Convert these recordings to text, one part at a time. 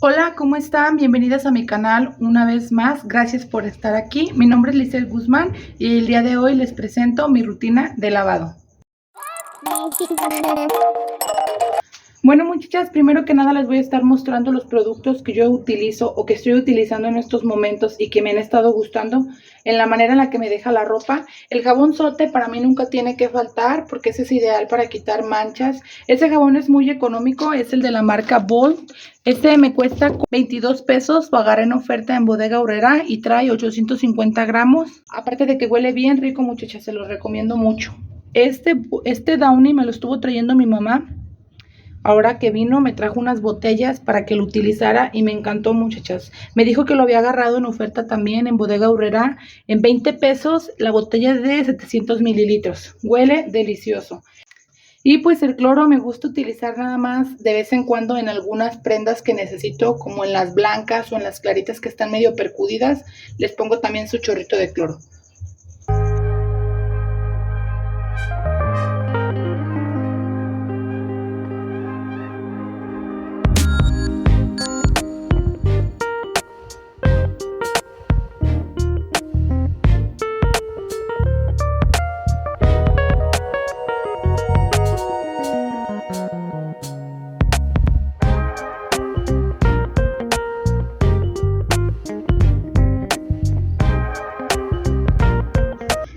Hola, ¿cómo están? Bienvenidas a mi canal una vez más. Gracias por estar aquí. Mi nombre es Lizeth Guzmán y el día de hoy les presento mi rutina de lavado. Bueno, muchachas, primero que nada les voy a estar mostrando los productos que yo utilizo o que estoy utilizando en estos momentos y que me han estado gustando en la manera en la que me deja la ropa. El jabón Sote para mí nunca tiene que faltar porque ese es ideal para quitar manchas. Ese jabón es muy económico, es el de la marca Bold. Este me cuesta 22 pesos, lo agarré en oferta en Bodega Aurrera y trae 850 gramos. Aparte de que huele bien rico, muchachas, se los recomiendo mucho. Este Downy me lo estuvo trayendo mi mamá. Ahora que vino me trajo unas botellas para que lo utilizara y me encantó, muchachas. Me dijo que lo había agarrado en oferta también en Bodega Aurrera en 20 pesos la botella de 700 mililitros. Huele delicioso. Y pues el cloro me gusta utilizar nada más de vez en cuando en algunas prendas que necesito, como en las blancas o en las claritas que están medio percudidas. Les pongo también su chorrito de cloro.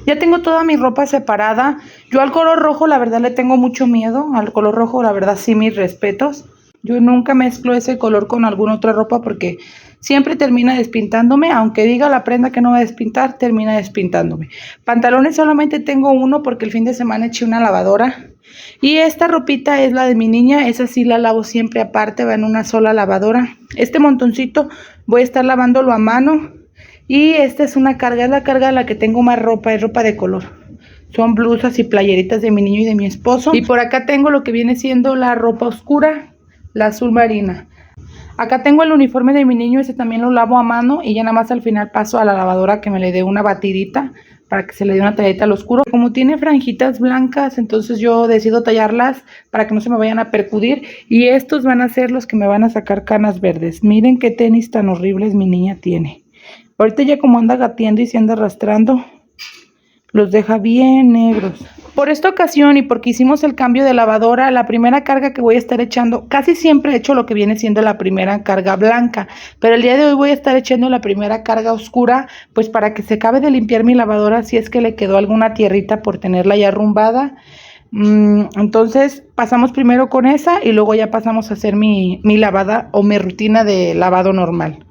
Ya tengo toda mi ropa separada. Yo al color rojo la verdad le tengo mucho miedo. Al color rojo la verdad sí, mis respetos. Yo nunca mezclo ese color con alguna otra ropa porque siempre termina despintándome. Aunque diga la prenda que no va a despintar, termina despintándome. Pantalones solamente tengo uno porque el fin de semana eché una lavadora. Y esta ropita es la de mi niña. Esa sí la lavo siempre aparte, va en una sola lavadora. Este montoncito voy a estar lavándolo a mano. Y esta es una carga, es la carga de la que tengo más ropa, es ropa de color. Son blusas y playeritas de mi niño y de mi esposo. Y por acá tengo lo que viene siendo la ropa oscura, la azul marina. Acá tengo el uniforme de mi niño, ese también lo lavo a mano y ya nada más al final paso a la lavadora que me le dé una batidita para que se le dé una talladita al oscuro. Como tiene franjitas blancas, entonces yo decido tallarlas para que no se me vayan a percudir. Y estos van a ser los que me van a sacar canas verdes. Miren qué tenis tan horribles mi niña tiene. Ahorita ya como anda gateando y se anda arrastrando, los deja bien negros. Por esta ocasión y porque hicimos el cambio de lavadora, la primera carga que voy a estar echando, casi siempre echo lo que viene siendo la primera carga blanca, pero el día de hoy voy a estar echando la primera carga oscura, pues para que se acabe de limpiar mi lavadora si es que le quedó alguna tierrita por tenerla ya arrumbada. Entonces pasamos primero con esa y luego ya pasamos a hacer mi lavada o mi rutina de lavado normal.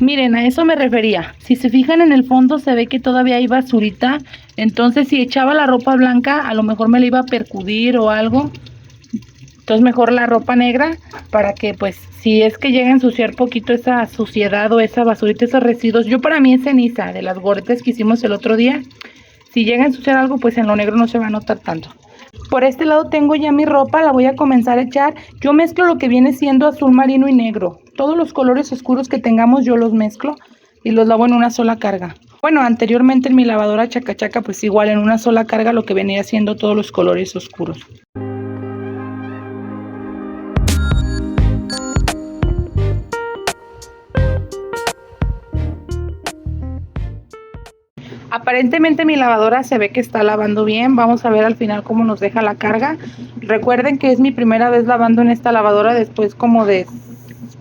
Miren, a eso me refería. Si se fijan en el fondo se ve que todavía hay basurita. Entonces si echaba la ropa blanca a lo mejor me la iba a percudir o algo. Entonces mejor la ropa negra para que pues si es que llega a ensuciar poquito esa suciedad o esa basurita, esos residuos. Yo para mí es ceniza de las gorretas que hicimos el otro día. Si llega a ensuciar algo pues en lo negro no se va a notar tanto. Por este lado tengo ya mi ropa, la voy a comenzar a echar. Yo mezclo lo que viene siendo azul marino y negro. Todos los colores oscuros que tengamos yo los mezclo y los lavo en una sola carga. Bueno, anteriormente en mi lavadora chaca chaca pues igual en una sola carga lo que venía siendo todos los colores oscuros. Aparentemente mi lavadora se ve que está lavando bien. Vamos a ver al final cómo nos deja la carga. Recuerden que es mi primera vez lavando en esta lavadora después como de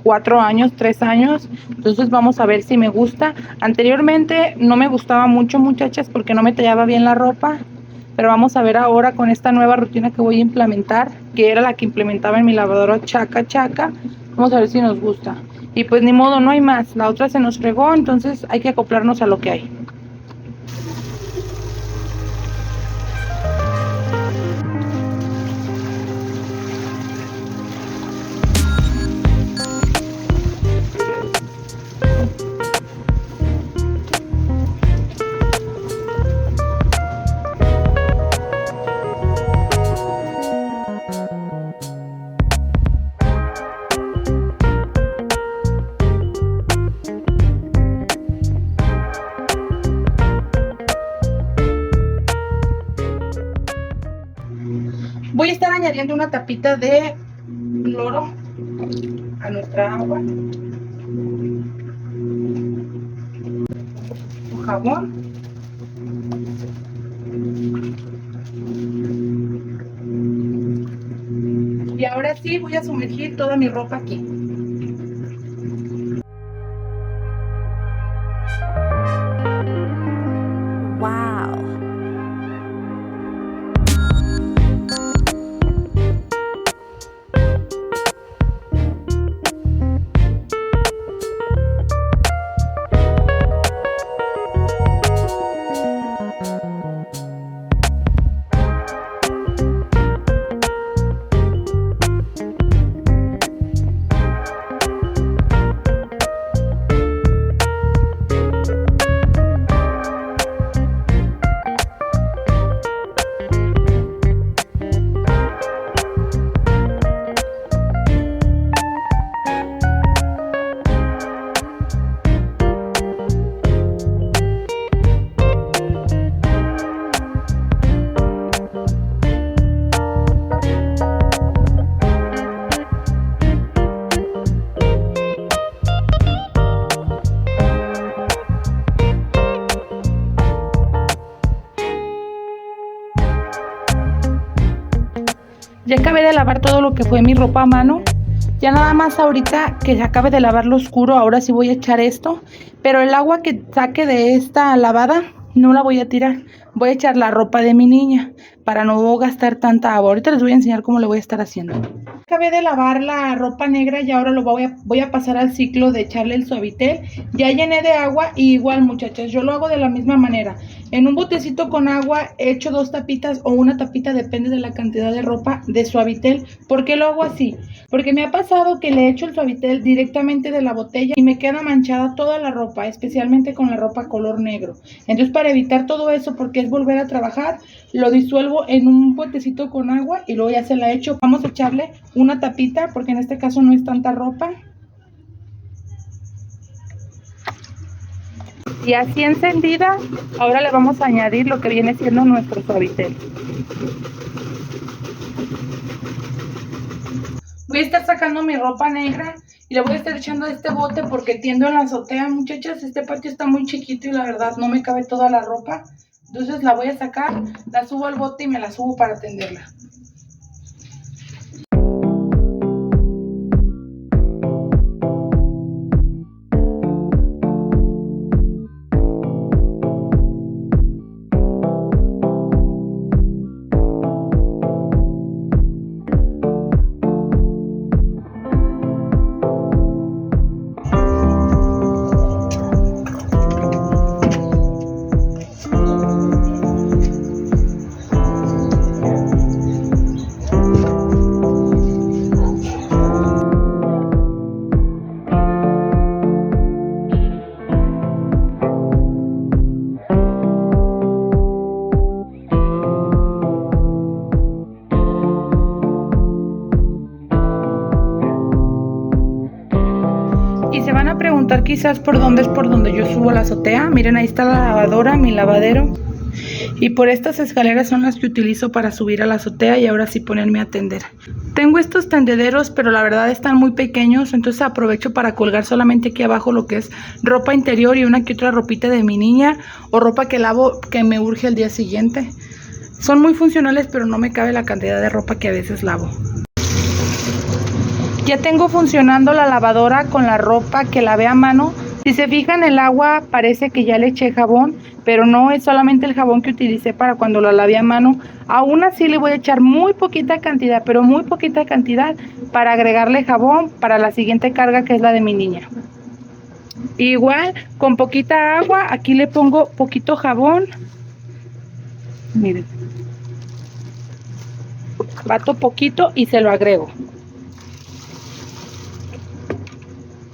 4 años, 3 años. Entonces vamos a ver si me gusta. Anteriormente no me gustaba mucho, muchachas, porque no me tallaba bien la ropa. Pero vamos a ver ahora con esta nueva rutina que voy a implementar, que era la que implementaba en mi lavadora chaca chaca. Vamos a ver si nos gusta. Y pues ni modo, no hay más. La otra se nos fregó, entonces hay que acoplarnos a lo que hay. Voy a estar añadiendo una tapita de cloro a nuestra agua. Con jabón. Y ahora sí voy a sumergir toda mi ropa aquí. Wow. Ya acabé de lavar todo lo que fue mi ropa a mano. Ya nada más ahorita que se acabe de lavar lo oscuro, ahora sí voy a echar esto. Pero el agua que saque de esta lavada no la voy a tirar. Voy a echar la ropa de mi niña para no gastar tanta agua. Ahorita les voy a enseñar cómo le voy a estar haciendo. Acabé de lavar la ropa negra y ahora lo voy a pasar al ciclo de echarle el Suavitel. Ya llené de agua y igual, muchachas, yo lo hago de la misma manera. En un botecito con agua echo 2 tapitas o una tapita, depende de la cantidad de ropa, de Suavitel. ¿Por qué lo hago así? Porque me ha pasado que le echo el Suavitel directamente de la botella y me queda manchada toda la ropa, especialmente con la ropa color negro. Entonces, para evitar todo eso, porque es volver a trabajar, lo disuelvo en un botecito con agua y luego ya se la echo. Vamos a echarle una tapita porque en este caso no es tanta ropa. Y así encendida, ahora le vamos a añadir lo que viene siendo nuestro Suavitel. Voy a estar sacando mi ropa negra y le voy a estar echando a este bote porque tiendo en la azotea, muchachas. Este patio está muy chiquito y la verdad no me cabe toda la ropa. Entonces la voy a sacar, la subo al bote y me la subo para tenderla. Y se van a preguntar quizás por dónde es por donde yo subo a la azotea. Miren, ahí está la lavadora, mi lavadero. Y por estas escaleras son las que utilizo para subir a la azotea y ahora sí ponerme a tender. Tengo estos tendederos, pero la verdad están muy pequeños, entonces aprovecho para colgar solamente aquí abajo lo que es ropa interior y una que otra ropita de mi niña o ropa que lavo que me urge al día siguiente. Son muy funcionales, pero no me cabe la cantidad de ropa que a veces lavo. Ya tengo funcionando la lavadora con la ropa que lavé a mano. Si se fijan, el agua parece que ya le eché jabón, pero no, es solamente el jabón que utilicé para cuando la lavé a mano. Aún así le voy a echar muy poquita cantidad, pero muy poquita cantidad para agregarle jabón para la siguiente carga, que es la de mi niña. Igual, con poquita agua, aquí le pongo poquito jabón. Miren. Bato poquito y se lo agrego.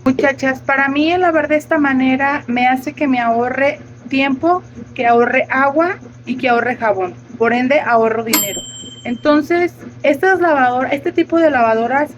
Muchachas, para mí el lavar de esta manera me hace que me ahorre tiempo, que ahorre agua y que ahorre jabón. Por ende, ahorro dinero. Entonces, este tipo de lavadoras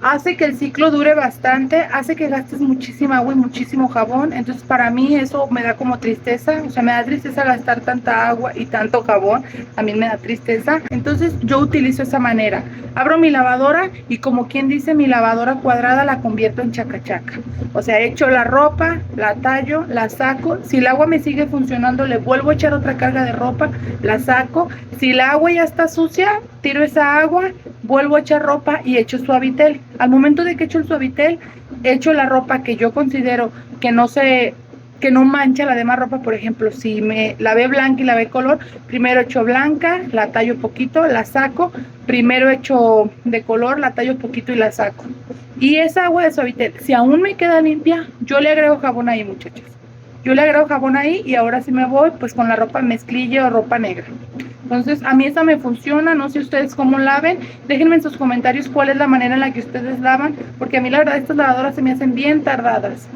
hace que el ciclo dure bastante, hace que gastes muchísima agua y muchísimo jabón. Entonces para mí eso me da como tristeza, o sea, me da tristeza gastar tanta agua y tanto jabón, a mí me da tristeza. Entonces yo utilizo esa manera, abro mi lavadora y, como quien dice, mi lavadora cuadrada la convierto en chacachaca. O sea, echo la ropa, la tallo, la saco, si el agua me sigue funcionando le vuelvo a echar otra carga de ropa, la saco, si la agua ya está sucia, tiro esa agua, vuelvo a echar ropa y echo Suavitel. Al momento de que echo el Suavitel, echo la ropa que yo considero que no mancha la demás ropa. Por ejemplo, si me lavé blanca y lavé color, primero echo blanca, la tallo poquito, la saco, primero echo de color, la tallo poquito y la saco. Y esa agua de Suavitel, si aún me queda limpia, yo le agrego jabón ahí, muchachos. Yo le agrego jabón ahí y ahora sí me voy pues con la ropa mezclilla o ropa negra. Entonces a mí esa me funciona, no sé ustedes cómo laven, déjenme en sus comentarios cuál es la manera en la que ustedes lavan, porque a mí la verdad estas lavadoras se me hacen bien tardadas.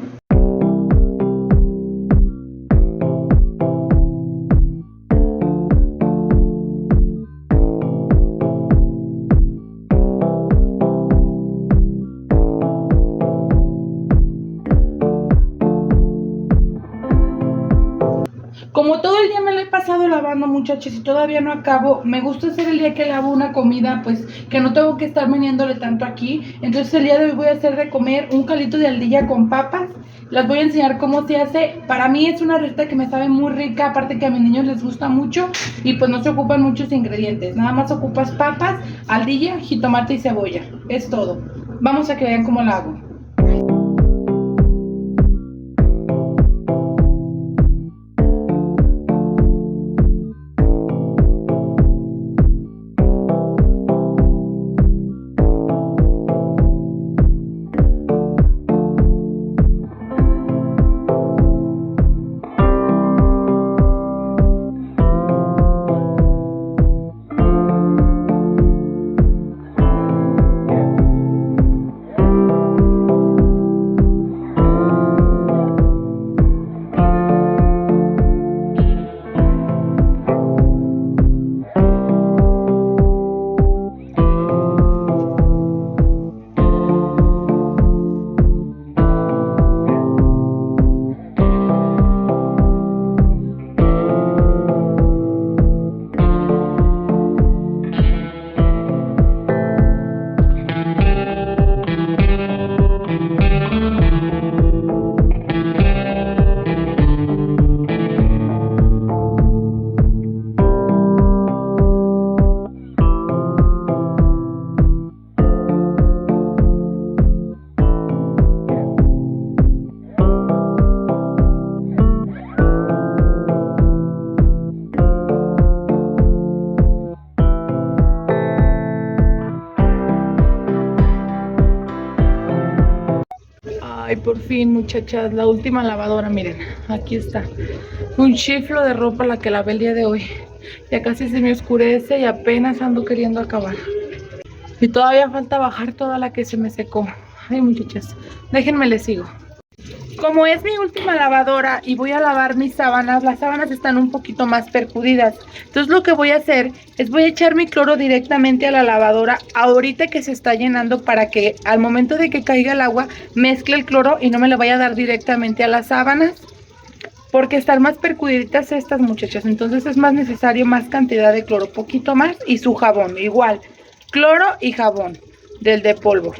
Como todo el día me lo he pasado lavando, muchachos, y todavía no acabo, me gusta hacer el día que lavo una comida, pues que no tengo que estar meneándole tanto aquí. Entonces el día de hoy voy a hacer de comer un caldito de aldilla con papas. Las voy a enseñar cómo se hace. Para mí es una receta que me sabe muy rica, aparte que a mis niños les gusta mucho y pues no se ocupan muchos ingredientes. Nada más ocupas papas, aldilla, jitomate y cebolla. Es todo. Vamos a que vean cómo la hago. Ay, por fin, muchachas, la última lavadora, miren, aquí está. Un chiflo de ropa la que lavé el día de hoy. Ya casi se me oscurece y apenas ando queriendo acabar. Y todavía falta bajar toda la que se me secó. Ay, muchachas, déjenme les sigo. Como es mi última lavadora y voy a lavar mis sábanas, las sábanas están un poquito más percudidas. Entonces lo que voy a hacer es voy a echar mi cloro directamente a la lavadora ahorita que se está llenando, para que al momento de que caiga el agua mezcle el cloro y no me lo vaya a dar directamente a las sábanas, porque están más percudiditas estas, muchachas. Entonces es más necesario más cantidad de cloro, poquito más, y su jabón igual, cloro y jabón del de polvo.